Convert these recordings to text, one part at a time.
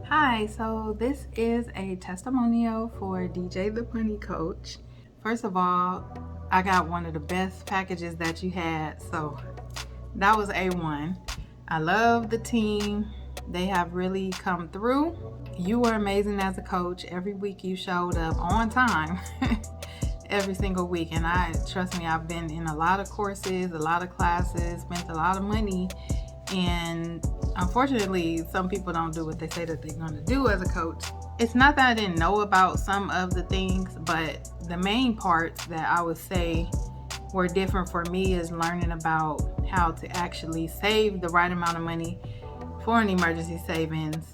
Hi, so this is a testimonial for DJ the Money Coach. First of all, I got one of the best packages that you had, so that was A1. I love the team. They have really come through. You were amazing as a coach. Every week you showed up on time. Every single week, and trust me, I've been in a lot of courses, a lot of classes, spent a lot of money, and unfortunately some people don't do what they say that they're going to do as a coach. It's not that I didn't know about some of the things, but the main parts that I would say were different for me is learning about how to actually save the right amount of money for an emergency savings,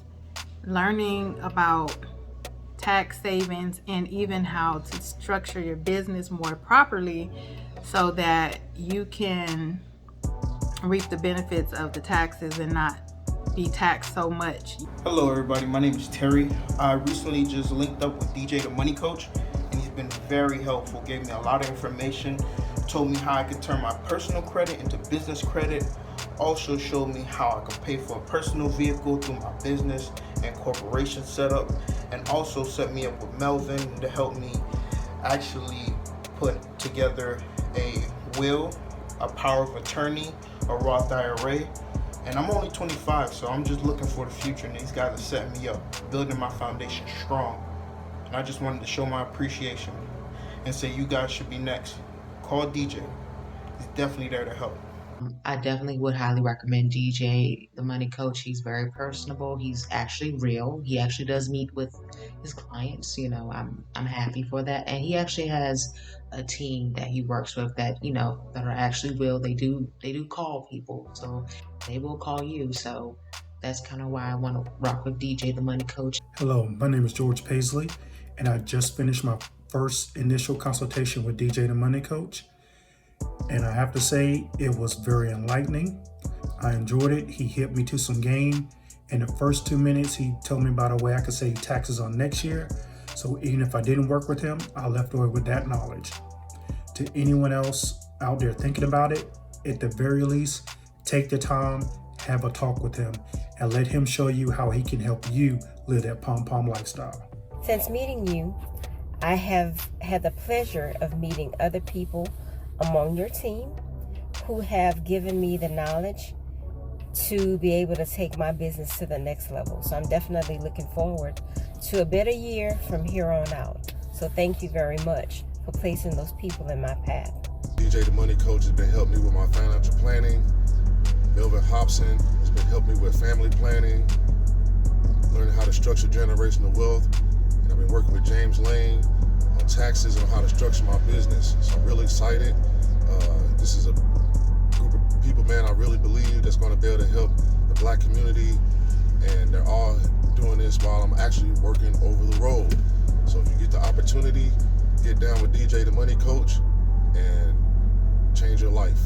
learning about tax savings, and even how to structure your business more properly so that you can reap the benefits of the taxes and not be taxed so much. Hello everybody, my name is Terry. I recently just linked up with DJ the Money Coach, and he's been very helpful, gave me a lot of information, told me how I could turn my personal credit into business credit, also showed me how I could pay for a personal vehicle through my business and corporation setup, and also set me up with Melvin to help me actually put together a will, a power of attorney, a Roth IRA. And I'm only 25, so I'm just looking for the future, and these guys are setting me up, building my foundation strong. And I just wanted to show my appreciation and say you guys should be next. Call DJ. He's definitely there to help. I definitely would highly recommend DJ the Money Coach. He's very personable. He's actually real. He actually does meet with his clients. I'm happy for that. And he actually has a team that he works with that that are actually real. They do call people, so they will call you. So that's kind of why I want to rock with DJ the Money Coach. Hello, my name is George Paisley, and I just finished my first initial consultation with DJ the Money Coach. And I have to say, it was very enlightening. I enjoyed it. He hit me to some game. In the first 2 minutes, he told me about a way I could save taxes on next year. So even if I didn't work with him, I left away with that knowledge. To anyone else out there thinking about it, at the very least, take the time, have a talk with him, and let him show you how he can help you live that pom-pom lifestyle. Since meeting you, I have had the pleasure of meeting other people among your team who have given me the knowledge to be able to take my business to the next level. So I'm definitely looking forward to a better year from here on out. So thank you very much for placing those people in my path. DJ the Money Coach has been helping me with my financial planning. Melvin Hobson has been helping me with family planning, learning how to structure generational wealth. And I've been working with James Lane on taxes and how to structure my business. So I'm really excited. This is a group of people, man, I really believe that's going to be able to help the Black community, and they're all doing this while I'm actually working over the road. So if you get the opportunity, get down with DJ the Money Coach and change your life.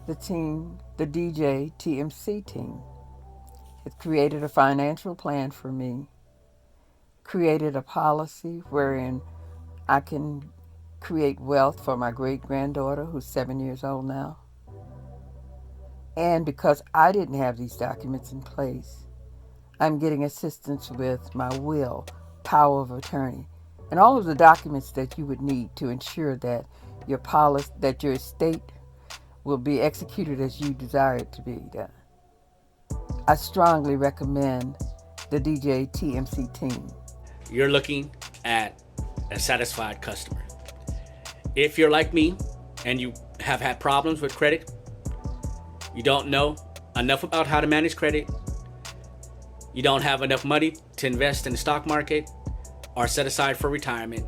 The team, the DJTMC team, has created a financial plan for me, created a policy wherein I can create wealth for my great-granddaughter, who's 7 years old now. And because I didn't have these documents in place, I'm getting assistance with my will, power of attorney, and all of the documents that you would need to ensure that your policy, that your estate will be executed as you desire it to be done. I strongly recommend the DJTMC team. You're looking at a satisfied customer. If you're like me and you have had problems with credit, you don't know enough about how to manage credit, you don't have enough money to invest in the stock market or set aside for retirement,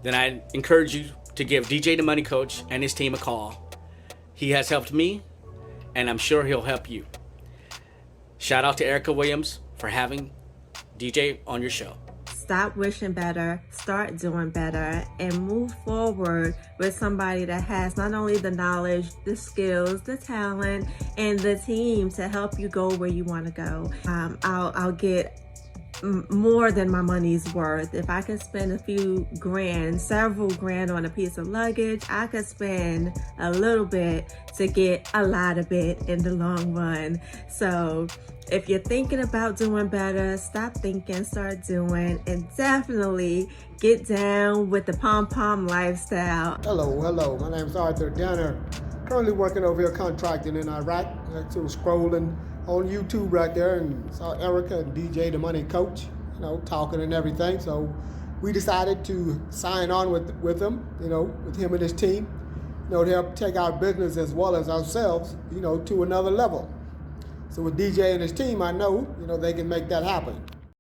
then I encourage you to give DJ the Money Coach and his team a call. He has helped me, and I'm sure he'll help you. Shout out to Erica Williams for having DJ on your show. Stop wishing better, start doing better, and move forward with somebody that has not only the knowledge, the skills, the talent, and the team to help you go where you want to go. I'll get more than my money's worth. If I could spend a few grand, several grand on a piece of luggage, I could spend a little bit to get a lot of it in the long run. So if you're thinking about doing better, stop thinking, start doing, and definitely get down with the pom-pom lifestyle. Hello. My name is Arthur Danner. Currently working over here contracting in Iraq. Actually scrolling on YouTube right there and saw Erica and DJ the Money Coach, talking and everything. So we decided to sign on with them, with him and his team, to help take our business as well as ourselves, to another level. So with DJ and his team, I know, they can make that happen.